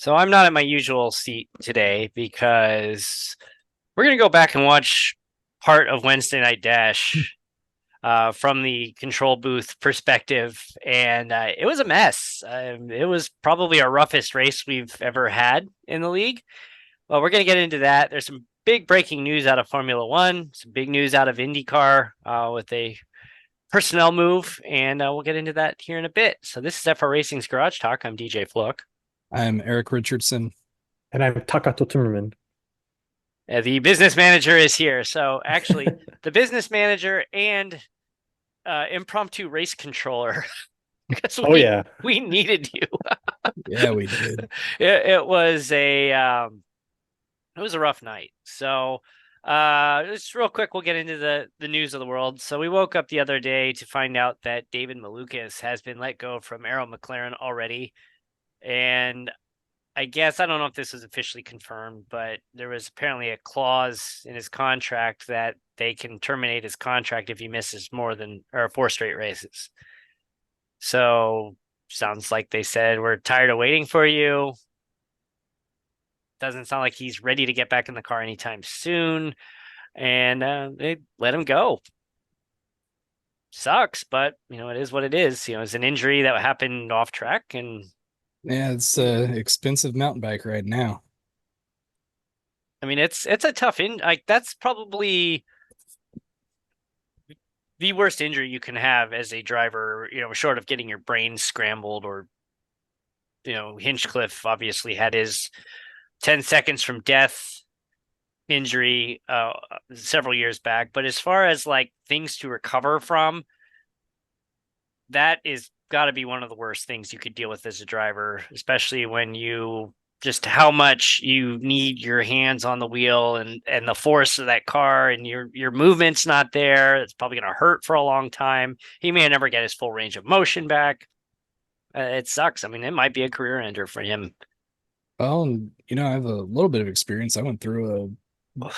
So I'm not at my usual seat today because we're going to go back and watch part of Wednesday Night Dash from the control booth perspective. And it was a mess. It was probably our roughest race we've ever had in the league. Well, we're going to get into that. There's some big breaking news out of Formula One, some big news out of IndyCar with a personnel move, and we'll get into that here in a bit. So this is FR Racing's Garage Talk. I'm DJ Flook. I'm Eric Richardson. And I'm Takato Timmerman. The business manager is here. So actually, the business manager and impromptu race controller. Because we needed you. Yeah, we did. It was a rough night. So just real quick, we'll get into the news of the world. So we woke up the other day to find out that David Malukas has been let go from Arrow McLaren already. And I guess I don't know if this was officially confirmed, but there was apparently a clause in his contract that they can terminate his contract if he misses more than 4 straight races. So sounds like they said, we're tired of waiting for you. Doesn't sound like he's ready to get back in the car anytime soon. And they let him go. Sucks, but it is what it is. It's an injury that happened off track, and yeah, it's an expensive mountain bike ride now. I mean, it's a tough that's probably the worst injury you can have as a driver, short of getting your brain scrambled or, Hinchcliffe obviously had his 10 seconds from death injury several years back. But as far as like things to recover from, that is got to be one of the worst things you could deal with as a driver, especially when just how much you need your hands on the wheel and the force of that car, and your movement's not there. It's probably going to hurt for a long time. He may never get his full range of motion back. It sucks. I mean, it might be a career ender for him. Well, I have a little bit of experience. I went through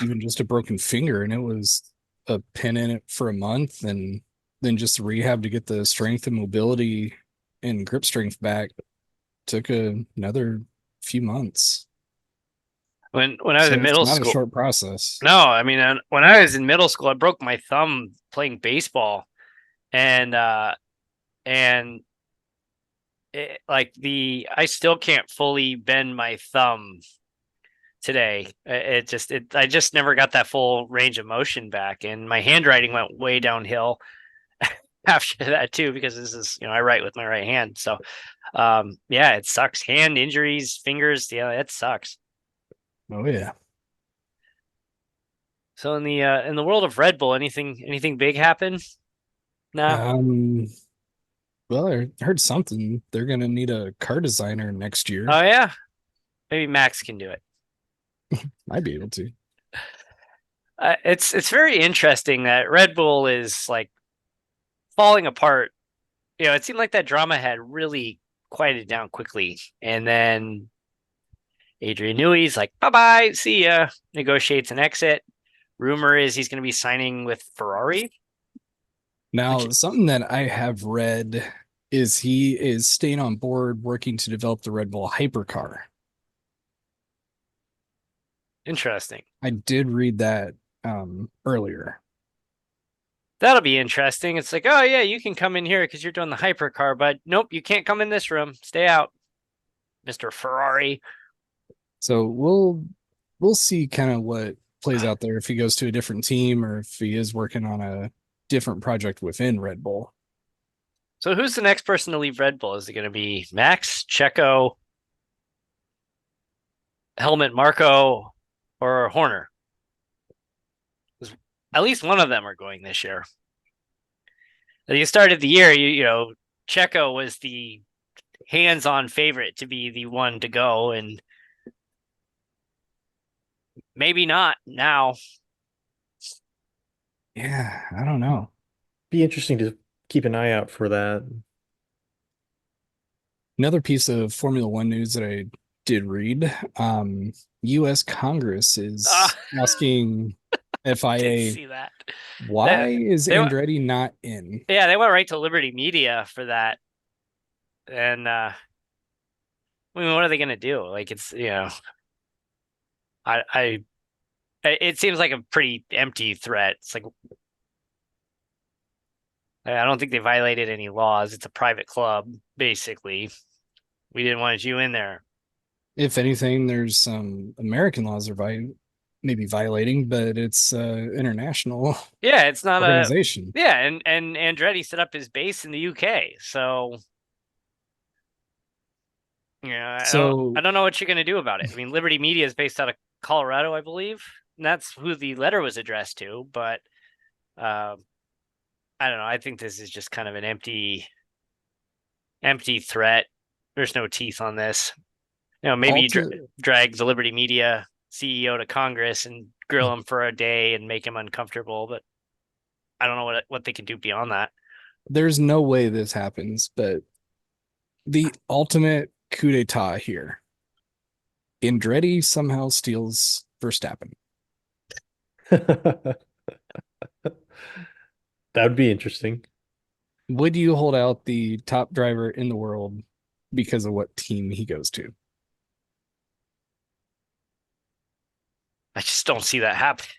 even just a broken finger, and it was a pin in it for a month, and then just rehab to get the strength and mobility and grip strength back took another few months. When I was in middle school, not a short process. No, I mean, when I was in middle school, I broke my thumb playing baseball, and I still can't fully bend my thumb today. I just never got that full range of motion back, and my handwriting went way downhill after that too, because this is, I write with my right hand. So, yeah, it sucks. Hand injuries, fingers. Yeah, it sucks. Oh yeah. So in the world of Red Bull, anything big happen? No. Well, I heard something. They're gonna need a car designer next year. Oh yeah, maybe Max can do it. Might be able to. It's very interesting that Red Bull is like falling apart. It seemed like that drama had really quieted down quickly, and then Adrian Newey's like, bye-bye, see ya, negotiates an exit. Rumor is he's going to be signing with Ferrari. Now, something that I have read is he is staying on board working to develop the Red Bull hypercar. Interesting. I did read that earlier. That'll be interesting. It's like, oh yeah, you can come in here because you're doing the hypercar, but nope, you can't come in this room. Stay out, Mr. Ferrari. So we'll see kind of what plays out there, if he goes to a different team or if he is working on a different project within Red Bull. So who's the next person to leave Red Bull? Is it going to be Max, Checo, Helmut Marko, or Horner? At least one of them are going this year. At the start of the year, Checo was the hands-on favorite to be the one to go, and maybe not now. Yeah, I don't know. Be interesting to keep an eye out for that. Another piece of Formula One news that I did read, U.S. Congress is asking FIA, see that. Why is Andretti not in? Yeah, they went right to Liberty Media for that. And I mean, what are they going to do? Like, it's, I it seems like a pretty empty threat. It's like, I don't think they violated any laws. It's a private club, basically. We didn't want you in there. If anything, there's some American laws are maybe violating, but it's international Yeah, it's not organization. yeah, and Andretti set up his base in the UK. So, So I don't know what you're going to do about it. I mean, Liberty Media is based out of Colorado, I believe. And that's who the letter was addressed to, but I don't know. I think this is just kind of an empty threat. There's no teeth on this. Maybe you drag the Liberty Media CEO to Congress and grill him for a day and make him uncomfortable, but I don't know what they can do beyond that. there's no way this happens, but the ultimate coup d'etat here. Andretti somehow steals Verstappen. That would be interesting. Would you hold out the top driver in the world because of what team he goes to? I just don't see that happening.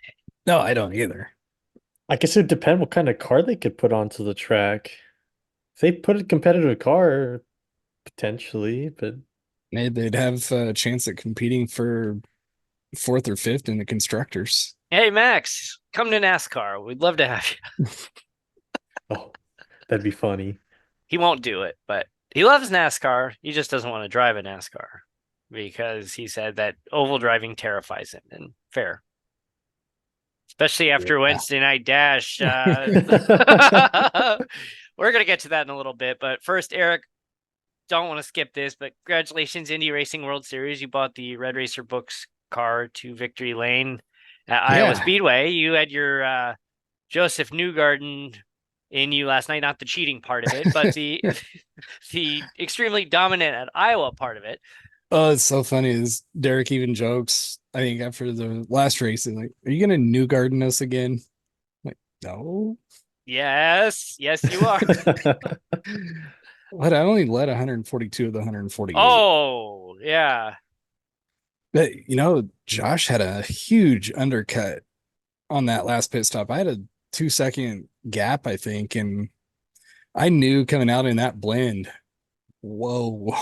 No, I don't either. I guess it would depend what kind of car they could put onto the track. If they put a competitive car, potentially, but They'd have a chance at competing for fourth or fifth in the constructors. Hey, Max, come to NASCAR. We'd love to have you. oh, that'd be funny. He won't do it, but he loves NASCAR. He just doesn't want to drive a NASCAR because he said that oval driving terrifies him. And fair. Especially after Wednesday Night Dash. We're going to get to that in a little bit. But first, Eric, don't want to skip this, but congratulations, Indy Racing World Series. You bought the Red Racer Books car to Victory Lane at Iowa Speedway. You had your Joseph Newgarden in you last night, not the cheating part of it, but the extremely dominant at Iowa part of it. Oh, it's so funny. Is Derek even jokes? I think after the last race, he's like, "Are you gonna Newgarden us again?" I'm like, no. Yes, you are. But I only led 142 of the 148. Oh, yeah. But Josh had a huge undercut on that last pit stop. I had a 2-second gap, I think, and I knew coming out in that blend. Whoa.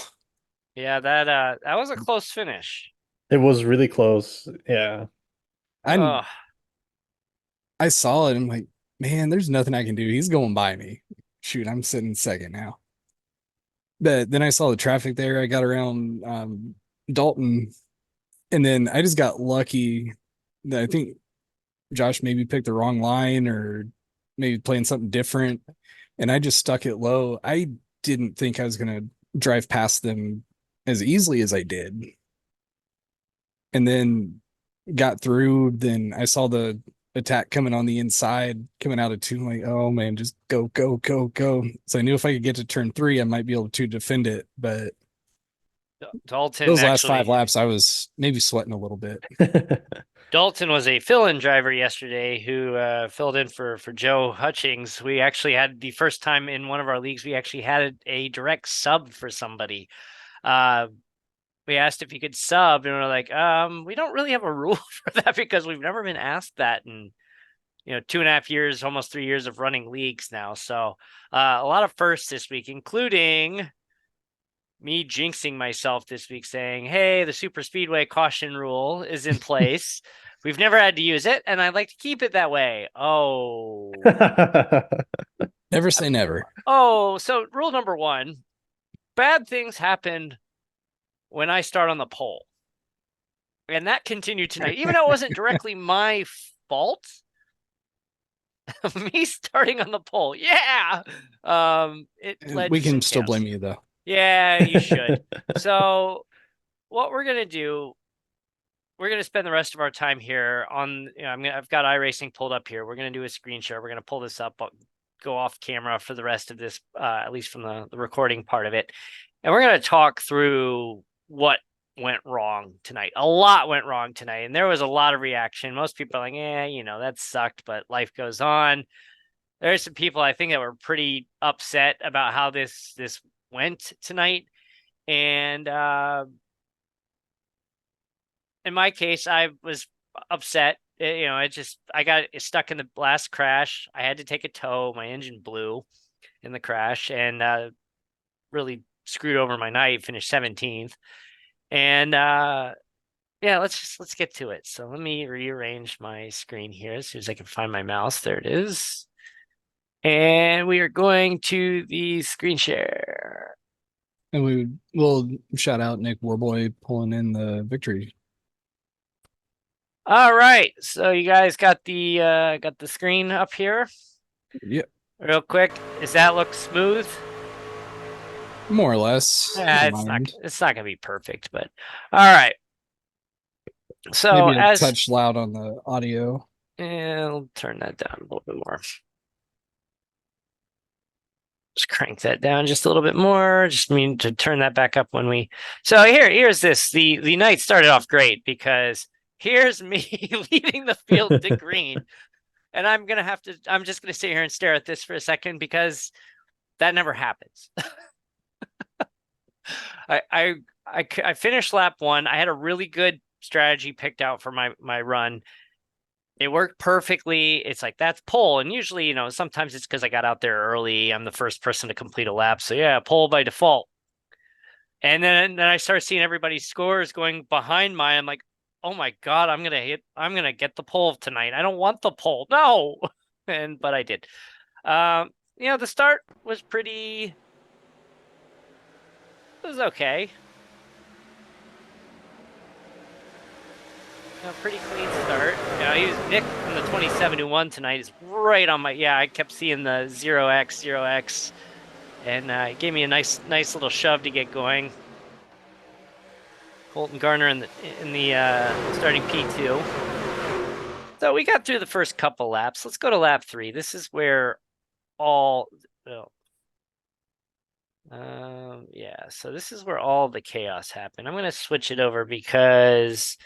Yeah, that was a close finish. It was really close. Yeah. I saw it. I'm like, man, there's nothing I can do. He's going by me. Shoot, I'm sitting second now. But then I saw the traffic there. I got around Dalton, and then I just got lucky that I think Josh maybe picked the wrong line or maybe playing something different. And I just stuck it low. I didn't think I was going to drive past them as easily as I did. And then got through. Then I saw the attack coming on the inside, coming out of 2. I'm like, oh man, just go, go, go, go. So I knew if I could get to turn 3, I might be able to defend it. But Dalton, those last 5 laps, I was maybe sweating a little bit. Dalton was a fill-in driver yesterday who filled in for Joe Hutchings. We actually had the first time in one of our leagues, we actually had a direct sub for somebody. We asked if he could sub, and we're like, we don't really have a rule for that because we've never been asked that in 2.5 years, almost 3 years of running leagues now. So a lot of firsts this week, including me jinxing myself this week, saying, hey, the Superspeedway Caution rule is in place. We've never had to use it, and I'd like to keep it that way. Oh. Never say never. Oh, so rule number 1, bad things happen when I start on the pole. And that continued tonight, even though it wasn't directly my fault. Me starting on the pole. Yeah. It led we to can still chaos. blame you though. Yeah, you should. So what we're gonna do, we're gonna spend the rest of our time here on I've got iRacing pulled up here. We're gonna do a screen share. We're gonna pull this up, go off camera for the rest of this, at least from the recording part of it. And we're gonna talk through what went wrong tonight. A lot went wrong tonight, and there was a lot of reaction. Most people are like, that sucked, but life goes on. There's some people I think that were pretty upset about how this went tonight. And in my case, I was upset. I got stuck in the last crash. I had to take a tow. My engine blew in the crash and really screwed over my night. Finished 17th. And yeah, let's get to it. So let me rearrange my screen here as soon as I can find my mouse. There it is. And we are going to the screen share. And we will shout out Nick Warboy pulling in the victory. All right. So you guys got the screen up here? Yep. Real quick, does that look smooth? More or less. Yeah, Don't it's not gonna be perfect, but all right. So maybe a touch loud on the audio. I'll turn that down a little bit more. Just crank that down just a little bit more. Just mean to turn that back up when we. So here's this. The night started off great because here's me leading the field to green, and I'm just gonna sit here and stare at this for a second because that never happens. I finished lap 1. I had a really good strategy picked out for my run. It worked perfectly. It's like, that's pole. And usually, sometimes it's because I got out there early. I'm the first person to complete a lap. So yeah, pole by default. And then I start seeing everybody's scores going behind mine. I'm like, oh my God, I'm gonna get the pole tonight. I don't want the pole. No. But I did. The start was it was okay. Pretty clean start. Nick from the 27 who won tonight is right on my. Yeah, I kept seeing the 0x, and it gave me a nice little shove to get going. Colton Garner in the starting P2. So we got through the first couple laps. Let's go to lap 3. This is where all. Yeah, so this is where all the chaos happened. I'm going to switch it over because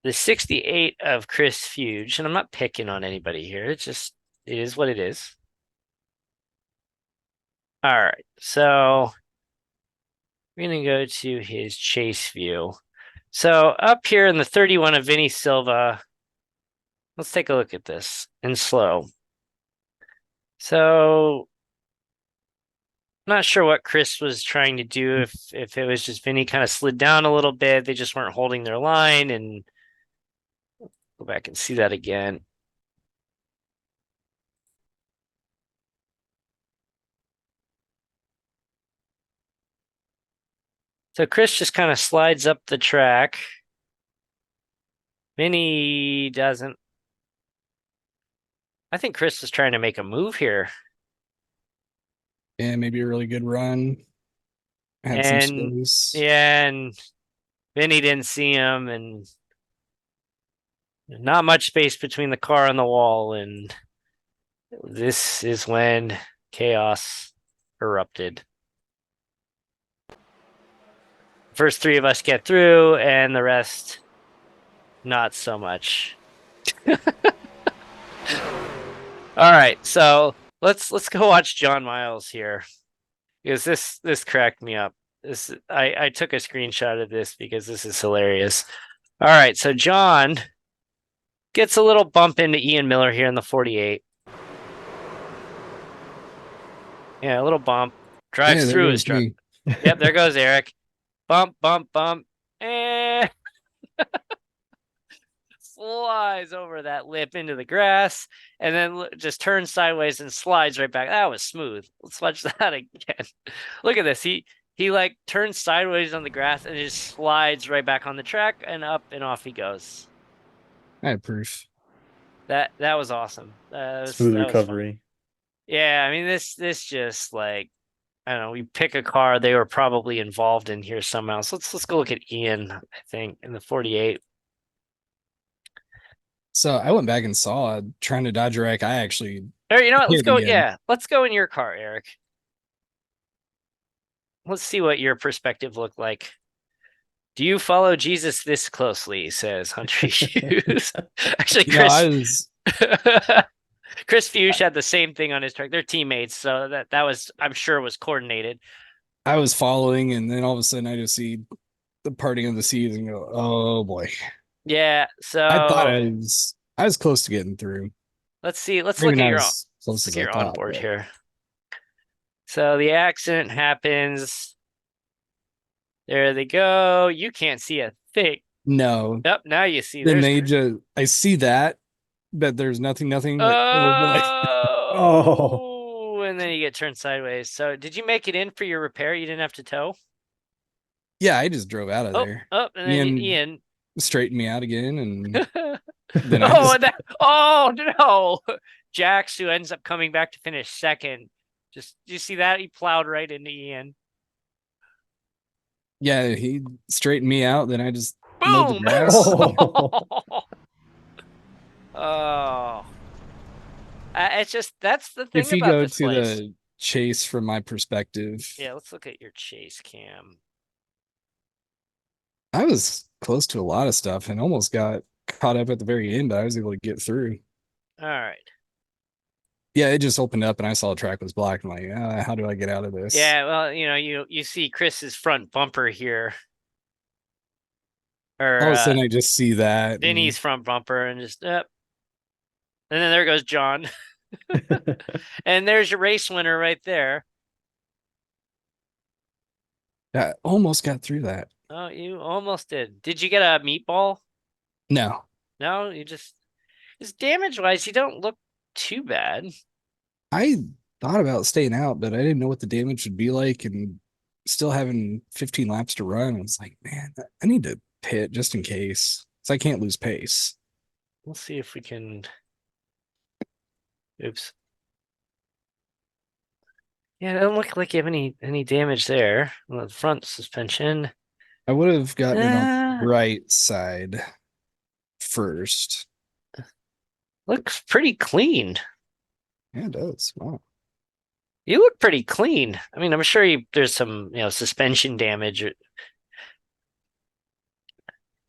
the 68 of Chris Fuge, and I'm not picking on anybody here. It is what it is. All right, so we're going to go to his chase view. So up here in the 31 of Vinny Silva, let's take a look at this in slow. So I'm not sure what Chris was trying to do, if it was just Vinny kind of slid down a little bit. They just weren't holding their line, and go back and see that again. So Chris just kind of slides up the track. Vinny doesn't. I think Chris is trying to make a move here. Yeah, maybe a really good run. Had some space. Yeah, and Vinny didn't see him, and not much space between the car and the wall, and this is when chaos erupted. First 3 of us get through, and the rest, not so much. All right, so let's go watch John Miles here, because this cracked me up. I took a screenshot of this because this is hilarious. All right, so John gets a little bump into Ian Miller here in the 48. Yeah, a little bump. Drives through his truck. Yep, there goes Eric. Bump, and flies over that lip into the grass, and then just turns sideways and slides right back. That was smooth. Let's watch that again. Look at this. He like turns sideways on the grass and just slides right back on the track, and up and off he goes. I had proof. That was awesome. Smooth recovery. Yeah, I mean this just like, I don't know, we pick a car they were probably involved in here somehow. So let's go look at Ian, I think, in the 48. So I went back and saw trying to dodge a wreck. I actually. Or you know what? Let's go. Yeah, let's go in your car, Eric. Let's see what your perspective looked like. Do you follow Jesus this closely? Says Hunter Hughes. Actually, Chris. Chris Fuchs had the same thing on his truck. They're teammates, so that was, I'm sure, was coordinated. I was following, and then all of a sudden I just see the parting of the seas and go, oh boy. Yeah, I thought so I was close to getting through. let's see. Let's Maybe look at not your as close as I thought, onboard but here. So the accident happens. There they go. You can't see a thing. no. Yep, now you see. Then There's they just I see that, but there's nothing like, oh boy. Oh. oh, and then you get turned sideways. So did you make it in for your repair? You didn't have to tow? Yeah, I just drove out of there. And then Ian. Straightened me out again, and then I Oh, just oh no. Jax, who ends up coming back to finish second. Just do you see that? He plowed right into Ian. yeah, he straightened me out, then I just mowed the Boom. grass. Oh. It's just that's the thing If you about go this to place. the chase from my perspective, Yeah, let's look at your chase cam. I was close to a lot of stuff and almost got caught up at the very end, but I was able to get through. All right. Yeah, it just opened up and I saw the track was black. I'm like, how do I get out of this? Yeah, well, you see Chris's front bumper here. Or All of a sudden I just see that. Vinny's front bumper and just and then there goes John. And there's your race winner right there. I almost got through that. Oh, you almost did. Did you get a meatball? No. No, it's damage wise, you don't look too bad. I thought about staying out, but I didn't know what the damage would be like, and still having 15 laps to run. I was like, man, I need to pit just in case. So I can't lose pace. We'll see if we can. Oops. Yeah, it doesn't look like you have any damage there on the front suspension. I would have gotten it on the right side first. Looks pretty clean. Yeah, it does. Wow. You look pretty clean. I mean, I'm sure there's some, suspension damage.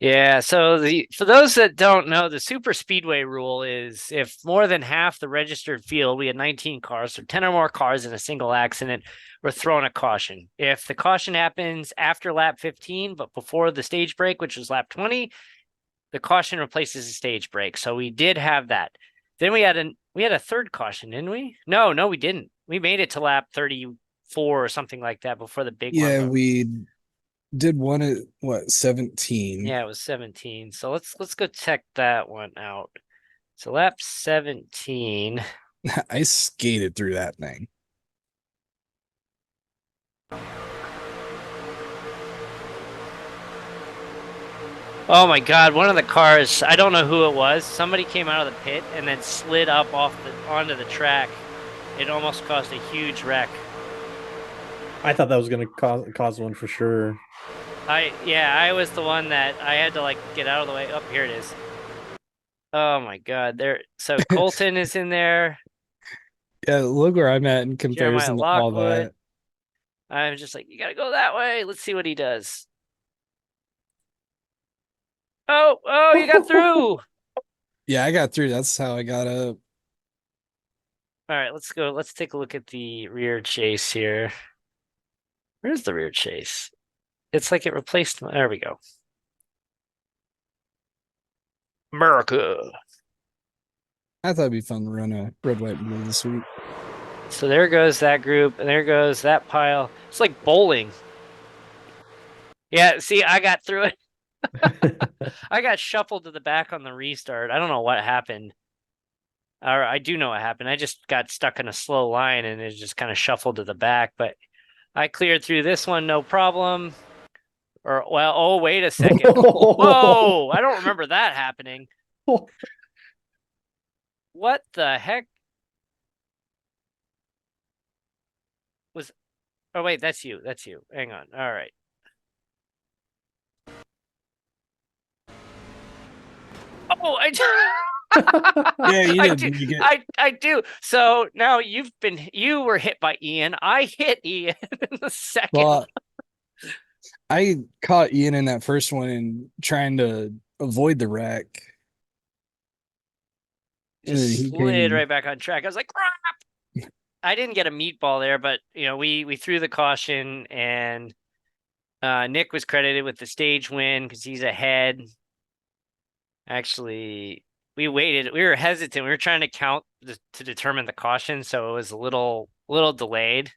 Yeah, so for those that don't know, the Superspeedway rule is if more than half the registered field, we had 19 cars, so 10 or more cars in a single accident, we're throwing a caution. If the caution happens after lap 15, but before the stage break, which was lap 20, the caution replaces the stage break. So we did have that. Then we had a third caution, didn't we? No, we didn't. We made it to lap 34 or something like that before the big one. Yeah, we did one at what, 17? Yeah, it was 17. So let's go check that one out. So lap 17. I skated through that thing. Oh my God, one of the cars, I don't know who it was. Somebody came out of the pit and then slid up onto the track. It almost caused a huge wreck. I thought that was going to cause one for sure. I was the one that I had to get out of the way. Oh, here it is. Oh my God. So Colton is in there. Yeah, look where I'm at in comparison to all that. I'm just like, you gotta go that way. Let's see what he does. Oh, you got through. Yeah, I got through. That's how I got up. All right, let's go. Let's take a look at the rear chase here. Where's the rear chase? It's like it replaced. There we go. America. I thought it'd be fun to run a red, white, blue this week. So there goes that group, and there goes that pile. It's like bowling. Yeah, see, I got through it. I got shuffled to the back on the restart. I don't know what happened. Or I do know what happened. I just got stuck in a slow line and it just kind of shuffled to the back. But I cleared through this one, no problem. Oh, wait a second. Whoa, I don't remember that happening. What the heck? Oh, wait, that's you. That's you. Hang on. All right. Oh, Yeah, I do. So now you were hit by Ian. I hit Ian in the second. Well, I caught Ian in that first one and trying to avoid the wreck. Just slid right back on track. I was like, crap. I didn't get a meatball there, but we threw the caution, and Nick was credited with the stage win because he's ahead. Actually, we waited. We were hesitant. We were trying to count to determine the caution, so it was a little delayed.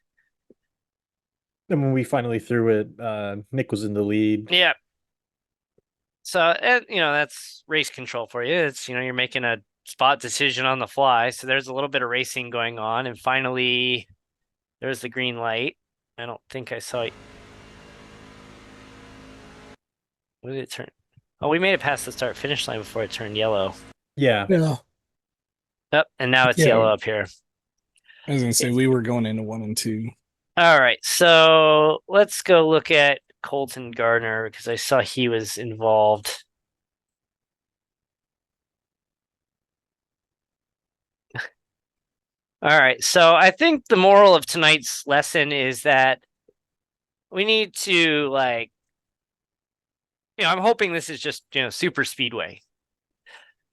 And when we finally threw it, Nick was in the lead. Yeah. So that's race control for you. It's you're making a spot decision on the fly. So there's a little bit of racing going on, and finally, there's the green light. I don't think I saw it. What did it turn? Oh, we made it past the start finish line before it turned yellow. Yeah. Yeah. Yep, and now it's yellow up here. I was gonna say we were going into 1 and 2. All right, so let's go look at Colton Gardner because I saw he was involved. All right, so I think the moral of tonight's lesson is that we need to I'm hoping this is just super speedway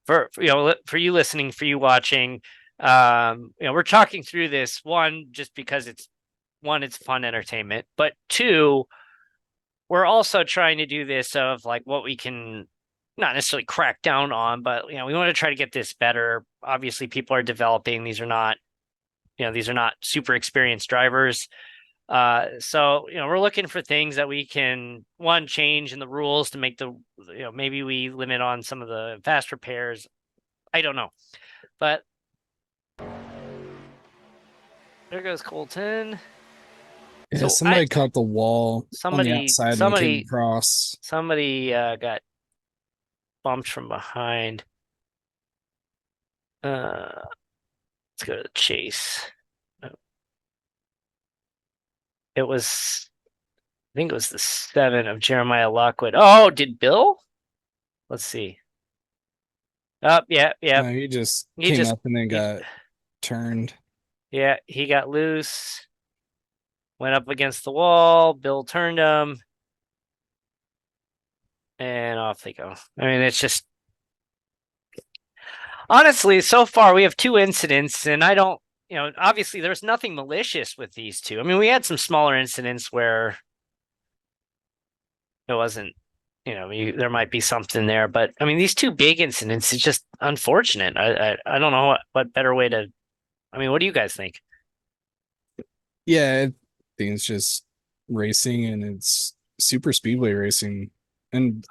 for you listening, for you watching. We're talking through this one just because it's fun entertainment, but two, we're also trying to do this of what we can not necessarily crack down on, but we want to try to get this better. Obviously, people are developing. These are not super experienced drivers. So we're looking for things that we can change in the rules to make maybe we limit on some of the fast repairs. I don't know, but there goes Colton. Yeah, So somebody caught the wall on the outside and came across. Somebody got bumped from behind. Let's go to the chase. I think it was the 7 of Jeremiah Lockwood. Oh, did Bill? Let's see. Oh, yeah. No, he just came up and then got turned. Yeah, he got loose. Went up against the wall. Bill turned him. And off they go. I mean, it's just... Honestly, so far we have 2 incidents, and I don't... obviously there's nothing malicious with these 2. I mean, we had some smaller incidents where it wasn't, there might be something there, but I mean, these 2 big incidents, it's just unfortunate. I don't know what better way to... I mean, what do you guys think? Yeah, I think it's just racing, and it's super speedway racing. And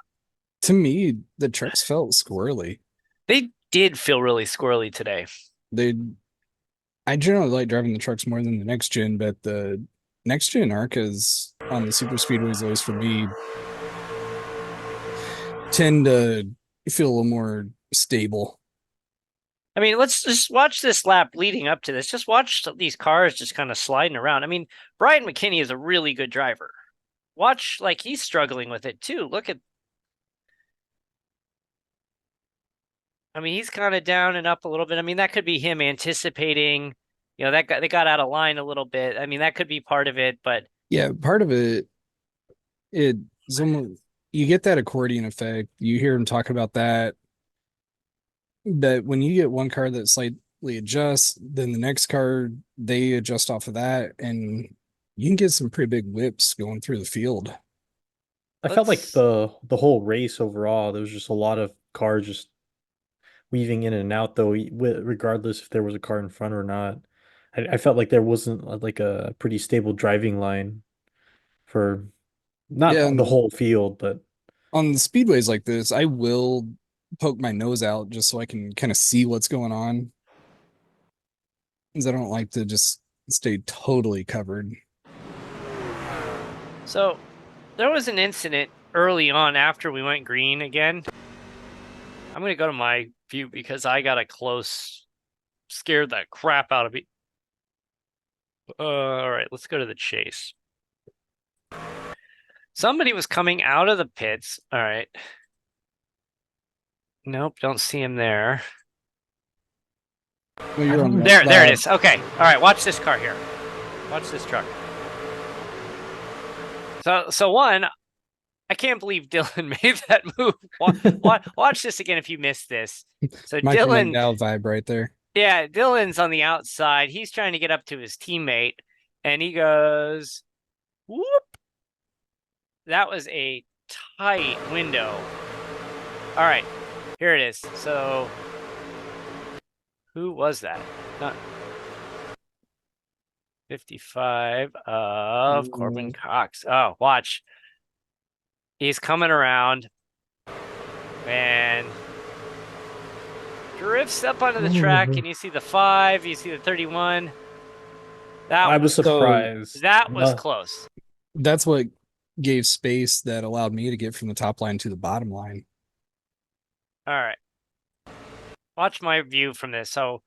to me, the trucks felt squirrely. They did feel really squirrely today. I generally like driving the trucks more than the next gen, but the next gen ARCAs on the super speedways, always for me, tend to feel a little more stable. I mean, let's just watch this lap leading up to this. Just watch these cars just kind of sliding around. I mean, Brian McKinney is a really good driver. Watch, he's struggling with it too. Look at... I mean, he's kind of down and up a little bit. I mean, that could be him anticipating, they got out of line a little bit. I mean, that could be part of it, but... Yeah, part of it, you get that accordion effect. You hear him talk about that. But when you get one car that slightly adjusts, then the next car, they adjust off of that, and you can get some pretty big whips going through the field. I felt like the whole race overall, there was just a lot of cars just weaving in and out, though, regardless if there was a car in front or not. I felt like there wasn't a pretty stable driving line for not the whole field, but on the speedways like this, I will poke my nose out just so I can kind of see what's going on, because I don't like to just stay totally covered. So there was an incident early on after we went green again. I'm going to go to my view because I got a close, scared the crap out of me. All right, let's go to the chase. Somebody was coming out of the pits. All right. Nope, don't see him there. Well, there it is. Okay. All right, watch this car here. Watch this truck. So one, I can't believe Dylan made that move. Watch this again if you missed this. So Michael Dylan McDowell vibe right there. Yeah, Dylan's on the outside. He's trying to get up to his teammate, and he goes, whoop. That was a tight window. All right, here it is. So, who was that? Not 55 of Corbin Cox. Oh, watch. He's coming around and drifts up onto the track, and you see the 5, you see the 31. I was surprised. That was close. That's what gave space that allowed me to get from the top line to the bottom line. All right. Watch my view from this. So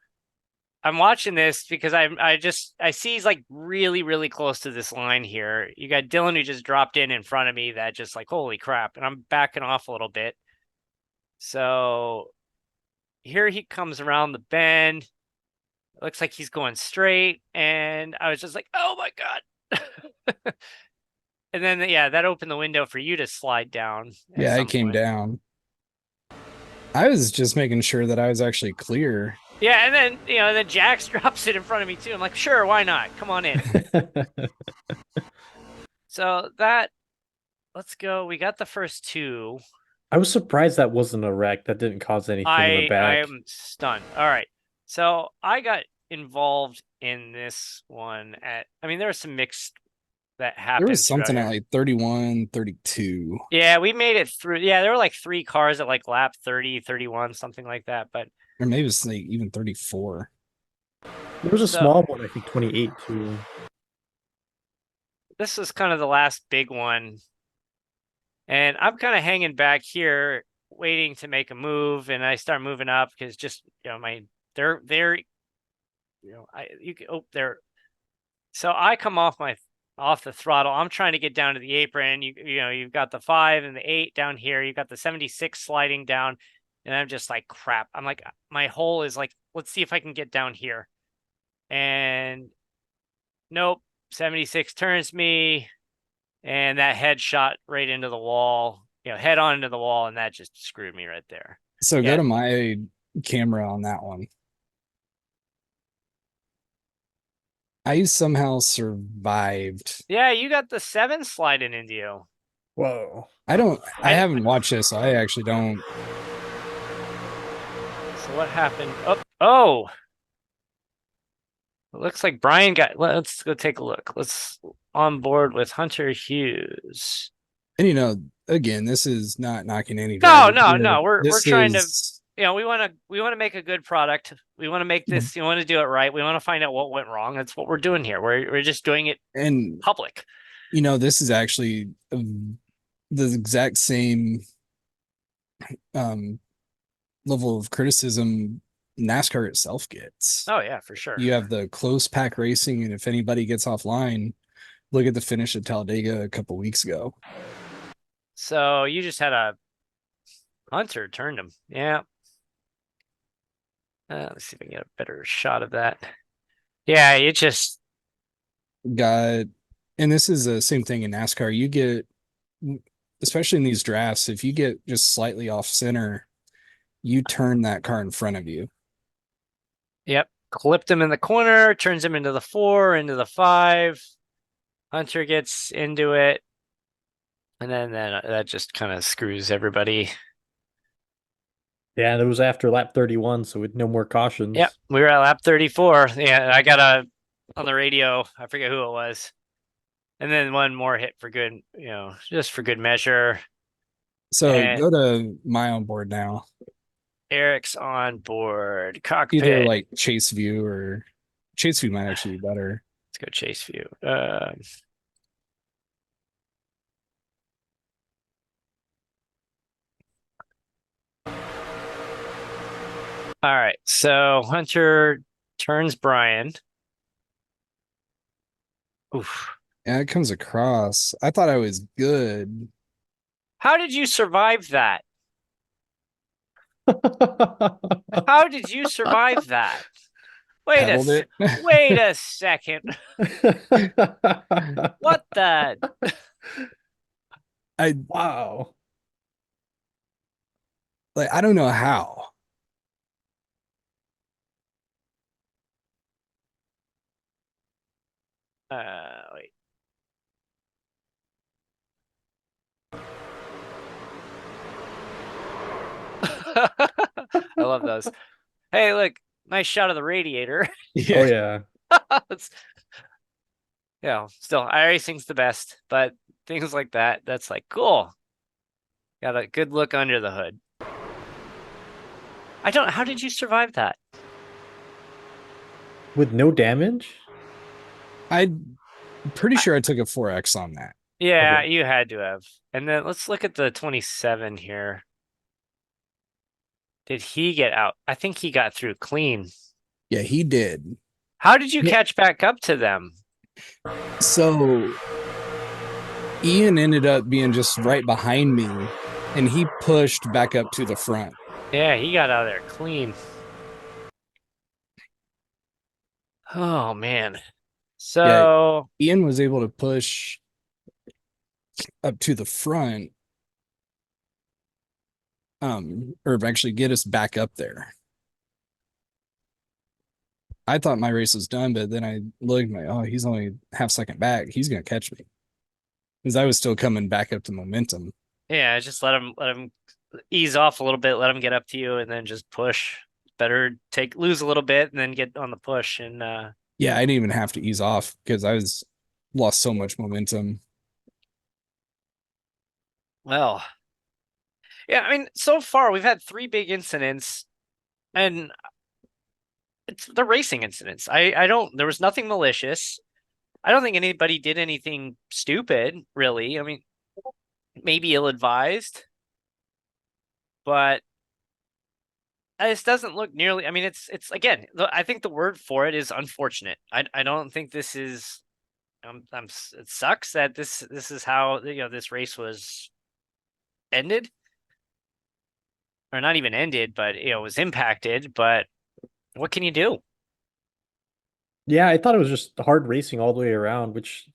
I'm watching this because I see he's like really, really close to this line here. You got Dylan who just dropped in front of me that just like, holy crap. And I'm backing off a little bit. So here he comes around the bend. It looks like he's going straight. And I was just like, oh my God. And then, yeah, that opened the window for you to slide down. Yeah, I came down. I was just making sure that I was actually clear. Yeah, and then, then Jax drops it in front of me too. I'm like, sure, why not? Come on in. So let's go. We got the first 2. I was surprised that wasn't a wreck. That didn't cause anything in the back. I am stunned. All right. So I got involved in this one there was some mixed that happened. There was something at like 31, 32. Yeah, we made it through. Yeah, there were like 3 cars at like lap 30, 31, something like that. But or maybe it's like even 34. There was a small one, I think 28 too. This was kind of the last big one. And I'm kind of hanging back here, waiting to make a move, and I start moving up because just So I come off the throttle. I'm trying to get down to the apron. You've got the 5 and the 8 down here. You've got the 76 sliding down, and I'm just like, crap. I'm like, my hole is like, let's see if I can get down here. And nope, 76 turns me, and that head shot right into the wall, head on into the wall, and that just screwed me right there. So go to my camera on that one. I somehow survived. Yeah, you got the 7 sliding into you. Whoa. I haven't watched this, so I actually don't. So what happened? Oh. It looks like Brian let's go take a look. Let's on board with Hunter Hughes. And again, this is not knocking any. No. We're trying to, we want to make a good product. We want to make this, you want to do it right. We want to find out what went wrong. That's what we're doing here. We're just doing it in public. This is actually the exact same level of criticism NASCAR itself gets. Oh yeah, for sure. You have the close pack racing, and if anybody gets offline, look at the finish at Talladega a couple weeks ago. So you just had a Hunter turned him. Yeah. Let's see if I can get a better shot of that. Yeah, it just got, and this is the same thing in NASCAR. You get, especially in these drafts, if you get just slightly off center, you turn that car in front of you. Yep. Clipped him in the corner, turns him into the 4, into the 5. Hunter gets into it. And then that just kind of screws everybody. Yeah, that was after lap 31, so with no more cautions. Yep, we were at lap 34. Yeah, I got on the radio, I forget who it was. And then one more hit for good, just for good measure. So go to my on board now. Eric's on board. Cockpit. Either like chase view or chase view might actually be better. Let's go chase view. All right, so Hunter turns Brian. Oof. Yeah, it comes across. I thought I was good. How did you survive that? How did you survive that? Wait a second. What the? Wow. Like, I don't know how. Wait. I love those. Hey, look, nice shot of the radiator. Oh Yeah. yeah. It's, still iRacing's the best, but things like that, that's like cool. Got a good look under the hood. How did you survive that? With no damage? I'm pretty sure I took a 4X on that. Yeah, Okay. you had to have. And then let's look at the 27 here. Did he get out? I think he got through clean. Yeah, he did. How did you Yeah. catch back up to them? So Ian ended up being just right behind me, and he pushed back up to the front. Yeah, he got out of there clean. Oh man. Yeah, So Ian was able to push up to the front, or actually get us back up there. I thought my race was done, but then I looked like, oh, he's only half second back. He's gonna catch me. Because I was still coming back up to momentum. yeah, just let him ease off a little bit, let him get up to you, and then just push. Better lose a little bit and then get on the push. And Yeah, I didn't even have to ease off because I was lost so much momentum. well, yeah, I mean, so far we've had 3 big incidents, and they're racing incidents. I don't. There was nothing malicious. I don't think anybody did anything stupid, really. I mean, maybe ill-advised, but this doesn't look nearly. I mean, it's again. I think the word for it is unfortunate. I don't think this is. It sucks that this is how this race was ended, or not even ended, but was impacted. But what can you do? Yeah, I thought it was just hard racing all the way around, which,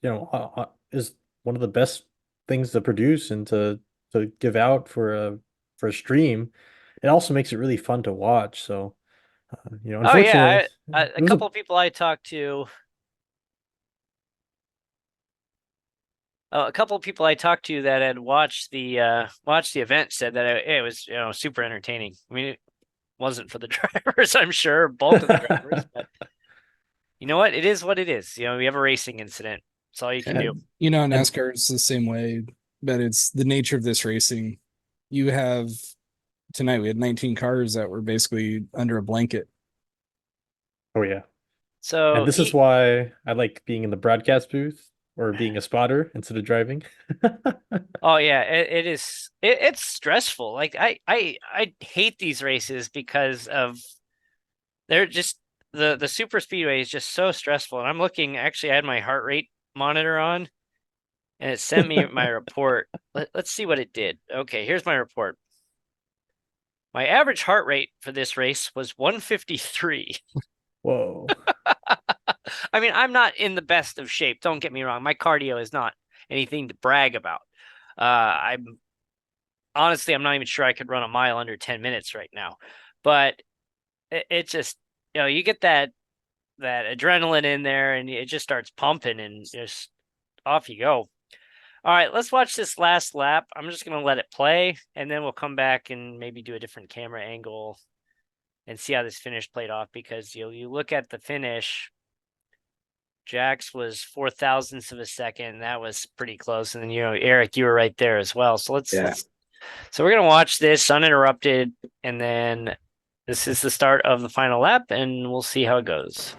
is one of the best things to produce and to give out for a stream. It also makes it really fun to watch. So, Oh unfortunately, yeah, it a was a couple of people I talked to. A couple of people I talked to that had watched the event said that it was super entertaining. I mean, it wasn't for the drivers, I'm sure, bulk of the drivers, but you know what? It is what it is. We have a racing incident. That's all you can do. And and NASCAR is the same way, but it's the nature of this racing. You have tonight we had 19 cars that were basically under a blanket. oh yeah. And So this is why I like being in the broadcast booth or being a spotter instead of driving. oh yeah, it is. It's stressful. Like I hate these races because of they're just the super speedway is just so stressful. And I'm looking. Actually, I had my heart rate monitor on, and it sent me my report. Let's see what it did. Okay, here's my report. My average heart rate for this race was 153. Whoa. I mean, I'm not in the best of shape. Don't get me wrong. My cardio is not anything to brag about. I'm honestly, I'm not even sure I could run a mile under 10 minutes right now. But it just, you get that adrenaline in there, and it just starts pumping, and just off you go. All right, let's watch this last lap. I'm just gonna let it play, and then we'll come back and maybe do a different camera angle and see how this finish played off. Because you look at the finish, Jax was 4 thousandths of a second. That was pretty close, and then Eric, you were right there as well. So so we're gonna watch this uninterrupted, and then this is the start of the final lap, and we'll see how it goes.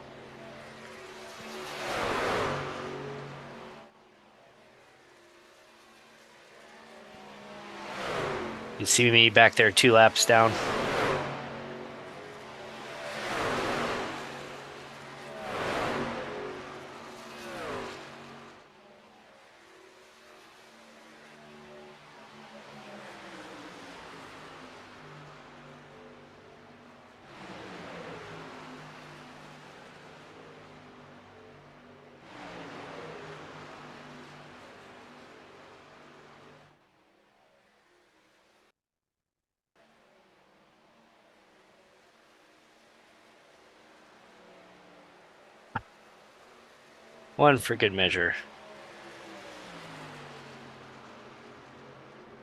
You see me back there 2 laps down. One for good measure.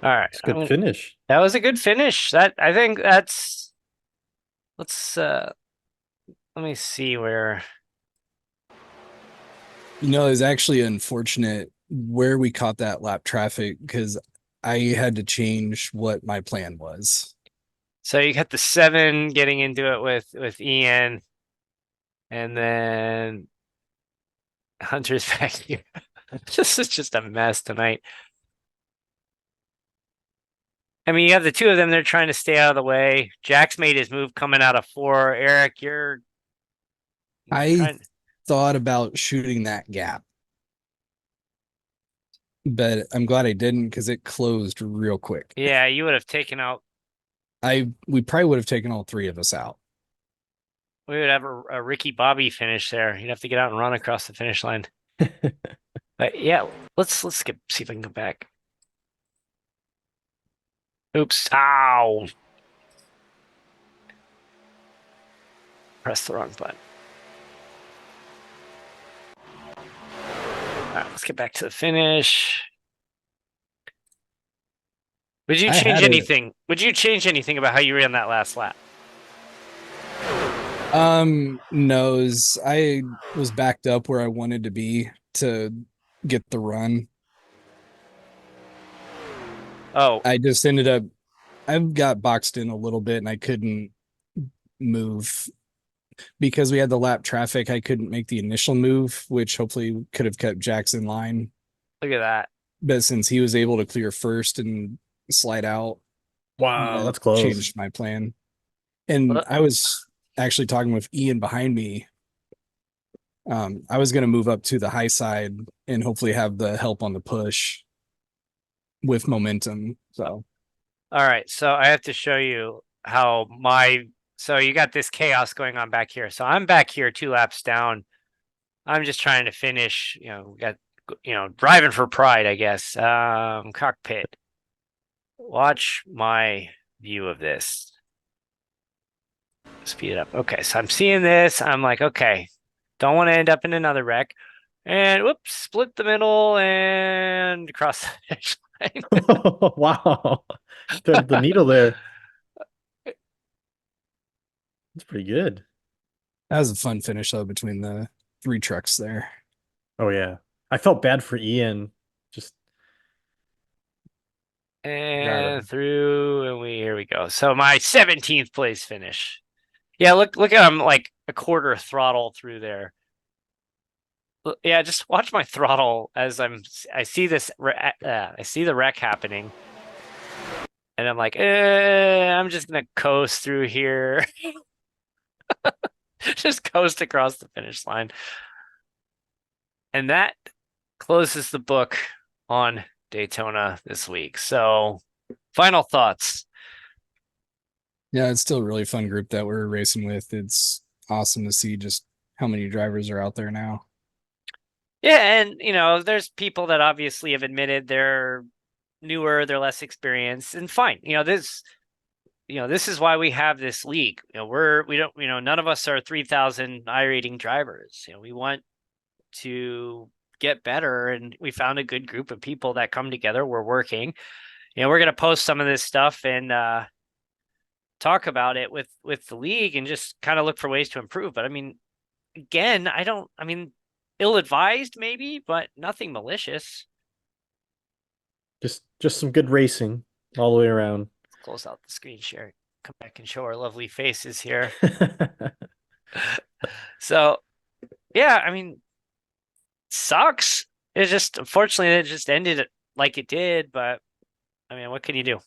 All right. It's a good finish. That was a good finish. I think that's let me see where. It was actually unfortunate where we caught that lap traffic because I had to change what my plan was. So you got the 7 getting into it with Ian, and then Hunter's back here. This is just a mess tonight. I mean, you have the two of them. They're trying to stay out of the way. Jack's made his move coming out of 4. Eric, you're I trying. thought about shooting that gap, but I'm glad I didn't because it closed real quick. Yeah, you would have taken out. We probably would have taken all 3 of us out. We would have a Ricky Bobby finish there. You'd have to get out and run across the finish line. But yeah, let's see if I can go back. Oops! Ow! Press the wrong button. All right, let's get back to the finish. Would you change anything? Would you change anything about how you ran that last lap? No, I was backed up where I wanted to be to get the run. Oh, I just I got boxed in a little bit and I couldn't move because we had the lap traffic. I couldn't make the initial move, which hopefully could have kept Jax in line. look at that. But since he was able to clear first and slide out, Wow, that's close. Changed my plan. And I was actually talking with Ian behind me. I was going to move up to the high side and hopefully have the help on the push with momentum. So, all right. So I have to show you how so you got this chaos going on back here. So I'm back here 2 laps down. I'm just trying to finish, driving for pride, I guess. Cockpit. Watch my view of this. Speed it up. Okay, so I'm seeing this. I'm like, okay, don't want to end up in another wreck. And whoops, split the middle and cross the finish line. Wow. Threaded the needle there. That's pretty good. that was a fun finish though between the 3 trucks there. Oh yeah. I felt bad for Ian. Just and through, and here we go. So my 17th place finish. Yeah, look at him like a quarter throttle through there. Yeah, just watch my throttle as I see this. I see the wreck happening, and I'm like, I'm just gonna coast through here, just coast across the finish line, and that closes the book on Daytona this week. So, final thoughts. Yeah, it's still a really fun group that we're racing with. It's awesome to see just how many drivers are out there now. Yeah, and there's people that obviously have admitted they're newer, they're less experienced, and fine. This is why we have this league. We don't, none of us are 3,000 iRating drivers. We want to get better, and we found a good group of people that come together. We're working. We're going to post some of this stuff and talk about it with the league and just kind of look for ways to improve. But I mean, again, ill-advised maybe, but nothing malicious. Just some good racing all the way around. Close out the screen share. Come back and show our lovely faces here. So, yeah, I mean, sucks. It just, unfortunately, it just ended like it did. But I mean, what can you do?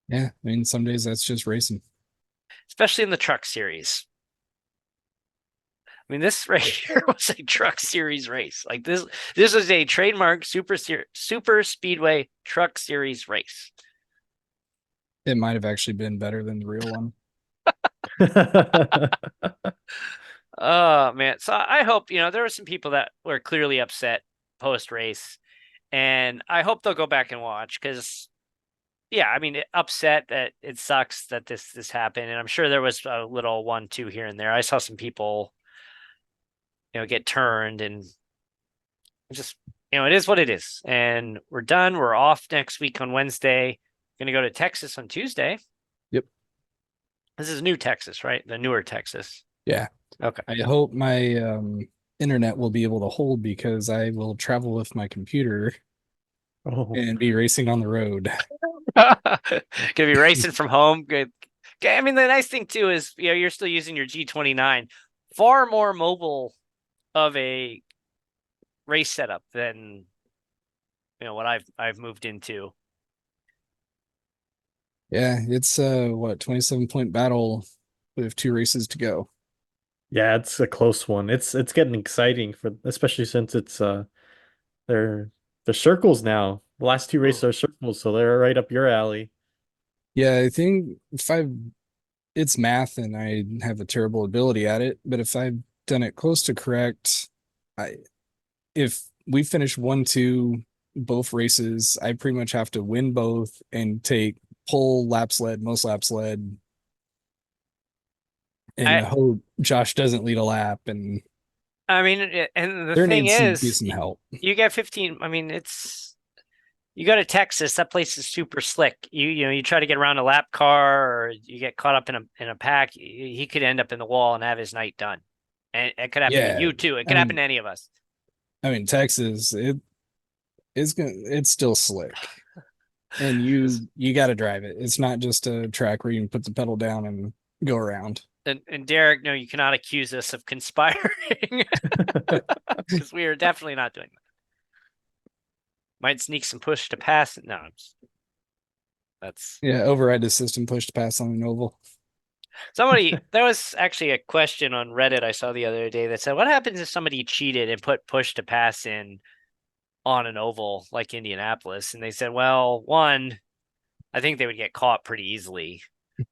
Yeah, I mean, some days that's just racing. Especially in the truck series. I mean, this right here was a truck series race. Like this was a trademark super speedway truck series race. It might have actually been better than the real one. Oh man. So I hope, there were some people that were clearly upset post race, and I hope they'll go back and watch because yeah, I mean, upset that it sucks that this happened. And I'm sure there was a little 1-2 here and there. I saw some people, get turned, and just, it is what it is. And we're done. We're off next week on Wednesday. Going to go to Texas on Tuesday. Yep. This is new Texas, right? The newer Texas. Yeah. Okay. I hope my internet will be able to hold because I will travel with my computer and be racing on the road. Gonna be racing from home. Good. I mean, the nice thing too is, you're still using your G29, far more mobile of a race setup than what I've moved into. Yeah, it's 27-point battle with 2 races to go. Yeah, it's a close one. It's getting exciting especially since it's they're circles now. The last 2 races are circles, so they're right up your alley. Yeah, I think it's math and I have a terrible ability at it, but if I've done it close to correct, if we finish 1-2 both races, I pretty much have to win both and take pole, laps led, most laps led, and hope Josh doesn't lead a lap. And I mean, and the there thing needs to is, be some help. You get 15. I mean, you go to Texas. That place is super slick. You try to get around a lap car, or you get caught up in a pack. He could end up in the wall and have his night done. And it could happen to you too. It could happen to any of us. I mean, Texas, it's still slick, and you got to drive it. It's not just a track where you can put the pedal down and go around. And Derek, no, you cannot accuse us of conspiring, because we are definitely not doing that. Might sneak some push to pass. No, that's override the system, push to pass on an oval. There was actually a question on Reddit I saw the other day that said, what happens if somebody cheated and put push to pass in on an oval like Indianapolis? And they said, well, one, I think they would get caught pretty easily.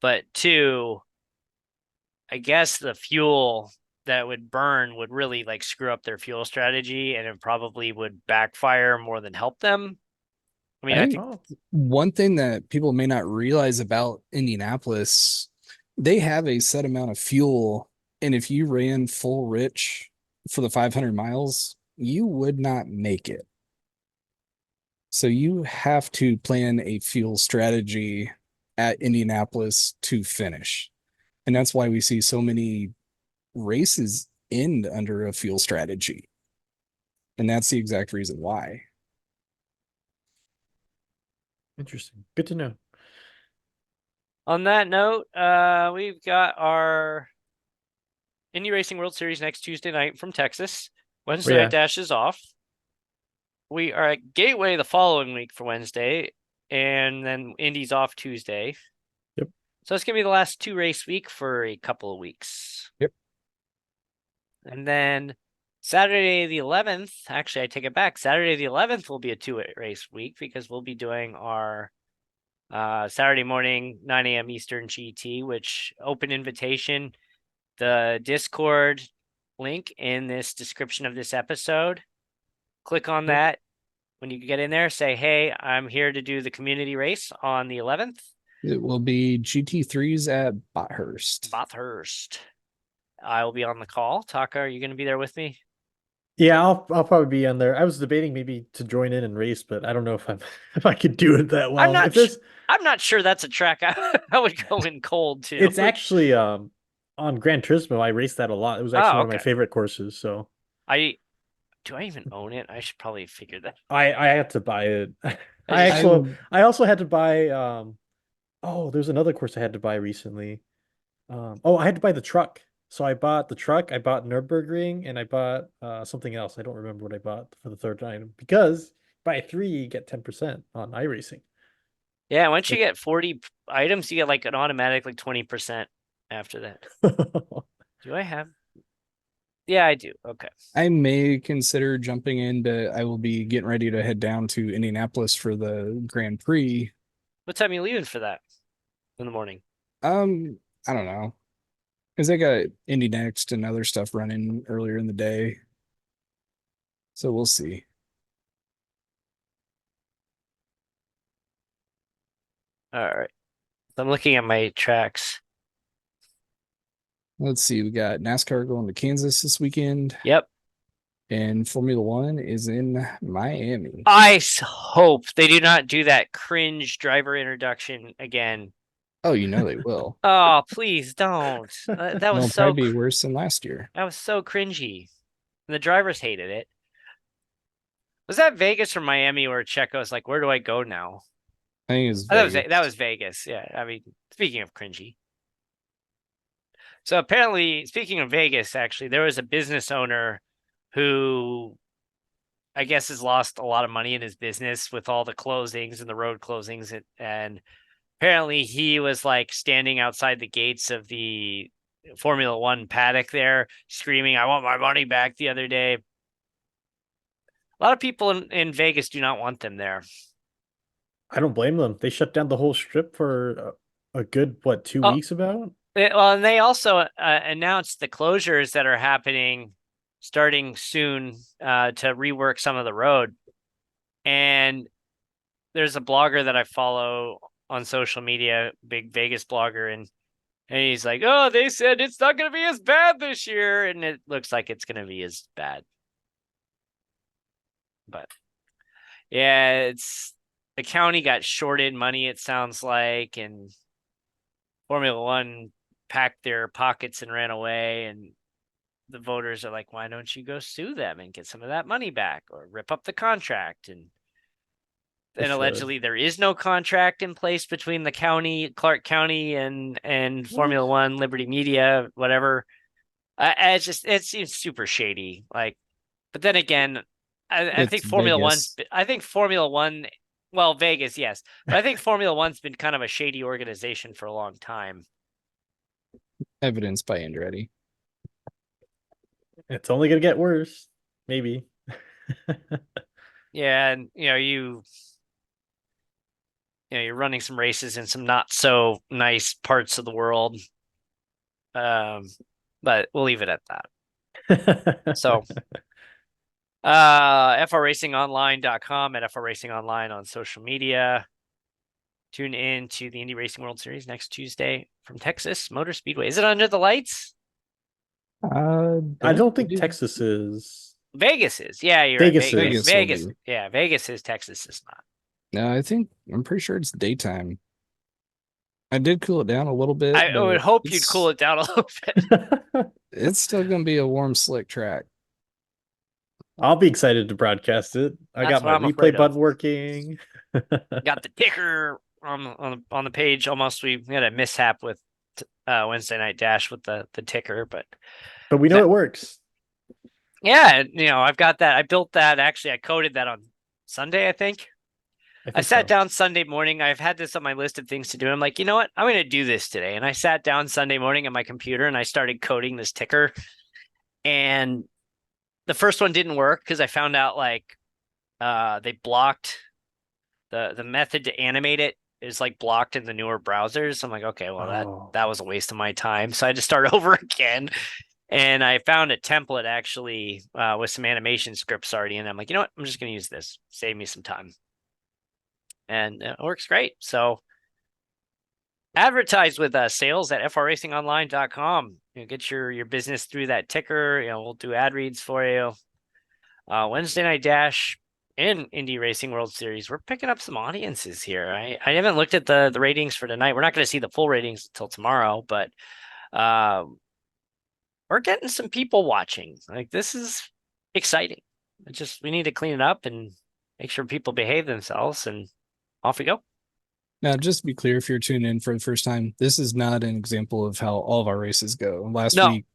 But two, I guess the fuel that would burn would really screw up their fuel strategy, and it probably would backfire more than help them. I mean, I think one thing that people may not realize about Indianapolis, they have a set amount of fuel, and if you ran full rich for the 500 miles, you would not make it. So you have to plan a fuel strategy at Indianapolis to finish. And that's why we see so many races end under a fuel strategy. And that's the exact reason why. Interesting. Good to know. On that note, we've got our Indy Racing World Series next Tuesday night from Texas. Wednesday night dash is off. We are at Gateway the following week for Wednesday, and then Indy's off Tuesday. Yep. So it's going to be the last 2 race week for a couple of weeks. Yep. And then Saturday the 11th, actually I take it back. Saturday the 11th will be a 2 race week because we'll be doing our Saturday morning, 9 a.m. Eastern GT, which open invitation. The Discord link in this description of this episode. Click on that. When you get in there, say, hey, I'm here to do the community race on the 11th. It will be GT3s at Bathurst. I will be on the call. Taka, are you going to be there with me? Yeah, I'll probably be on there. I was debating maybe to join in and race, but I don't know if I could do it that well. I'm not sure that's a track I would go in cold to. It's actually on Gran Turismo. I raced that a lot. It was actually one of my favorite courses. So do I even own it? I should probably figure that. I had to buy it. I also had to buy there's another course I had to buy recently. I had to buy the truck. So I bought the truck, I bought Nürburgring, and I bought something else. I don't remember what I bought for the third item because buy 3, you get 10% on iRacing. Yeah, once you get 40 items, you get an automatic 20% after that. Do I have? Yeah, I do. Okay. I may consider jumping in, but I will be getting ready to head down to Indianapolis for the Grand Prix. What time are you leaving for that in the morning? I don't know. Because they got Indy Next and other stuff running earlier in the day. So we'll see. All right. So I'm looking at my tracks. Let's see. We got NASCAR going to Kansas this weekend. Yep. And Formula One is in Miami. I hope they do not do that cringe driver introduction again. Oh, you know they will. Oh, please don't. That It'll was probably so be worse than last year. that was so cringy. The drivers hated it. Was that Vegas or Miami where Checo's like, "Where do I go now?" I think it's Oh, Vegas. that was Vegas. Yeah, I mean, speaking of cringy. So apparently, speaking of Vegas, actually, there was a business owner who I guess has lost a lot of money in his business with all the closings and the road closings, and apparently he was like standing outside the gates of the Formula One paddock there, screaming, "I want my money back!" the other day. A lot of people in Vegas do not want them there. I don't blame them. They shut down the whole strip for a good, what, 2 Oh, weeks about? well, and they also announced the closures that are happening starting soon to rework some of the road. And there's a blogger that I follow on social media, big Vegas blogger, and he's like, "Oh, they said it's not going to be as bad this year," and it looks like it's going to be as bad. But yeah, it's the county got shorted money, it sounds like, and Formula One packed their pockets and ran away, and the voters are like, "Why don't you go sue them and get some of that money back or rip up the contract?" And They should. allegedly there is no contract in place between the county, Clark County, and Formula One, Liberty Media, whatever. It seems super shady. Like, but then again, I It's think Formula Vegas. One, well, Vegas, yes, but I think Formula One's been kind of a shady organization for a long time. Evidenced by Andretti. It's only gonna get worse. Maybe. Yeah, and you're running some races in some not so nice parts of the world. But we'll leave it at that. So, frracingonline.com and frracingonline on social media. Tune in to the Indy Racing World Series next Tuesday from Texas Motor Speedway. Is it under the lights? I don't think Texas is. Vegas is. Yeah, you're Vegas right. is. Vegas. Yeah, Vegas is. Texas is not. No, I'm pretty sure it's daytime. I did cool it down a little bit. I would hope you'd cool it down a little bit. It's still gonna be a warm, slick track. I'll be excited to broadcast it. I That's got what my I'm replay afraid of. button working. Got the ticker on the page. Almost we had a mishap with Wednesday Night Dash with the ticker, but we know it works. yeah, I've got that. I built that. Actually, I coded that on Sunday, I think. I sat down Sunday morning. I've had this on my list of things to do. I'm like, you know what? I'm going to do this today. And I sat down Sunday morning on my computer and I started coding this ticker. And the first one didn't work because I found out like they blocked the method to animate it is like blocked in the newer browsers. I'm like, okay, well that was a waste of my time. So I had to start over again. And I found a template actually with some animation scripts already. And I'm like, you know what? I'm just going to use this. Save me some time. And it works great. So advertise with sales at frracingonline.com. Get your business through that ticker. We'll do ad reads for you. Wednesday Night Dash and Indy Racing World Series. We're picking up some audiences here. I haven't looked at the ratings for tonight. We're not going to see the full ratings until tomorrow, but we're getting some people watching. Like, this is exciting. We need to clean it up and make sure people behave themselves, and off we go. Now, just to be clear, if you're tuning in for the first time, this is not an example of how all of our races go. Last week,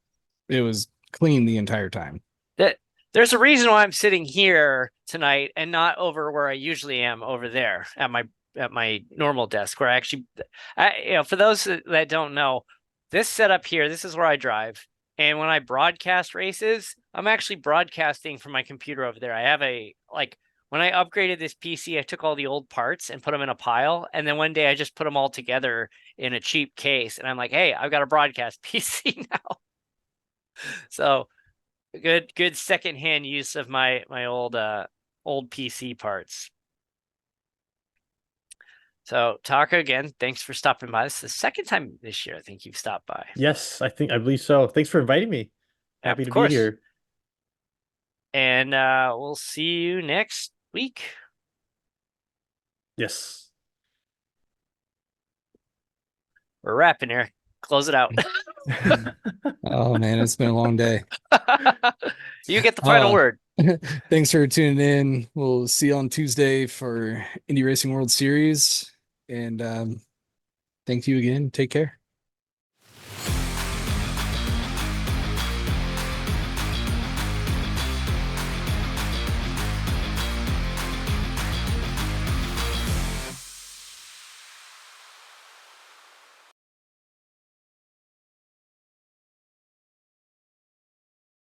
it was clean the entire time. There's a reason why I'm sitting here tonight and not over where I usually am over there at my normal desk, where for those that don't know, this setup here, this is where I drive. And when I broadcast races, I'm actually broadcasting from my computer over there. I have when I upgraded this PC, I took all the old parts and put them in a pile. And then one day I just put them all together in a cheap case. And I'm like, hey, I've got a broadcast PC now. So good secondhand use of my old PC parts. So Taka, again, thanks for stopping by. This is the second time this year I think you've stopped by. Yes, I believe so. Thanks for inviting me. Happy to be here. And we'll see you next week. Yes. We're wrapping here. Close it out. Oh man, it's been a long day. You get the final word. Thanks for tuning in. We'll see you on Tuesday for Indy Racing World Series. And thank you again. Take care.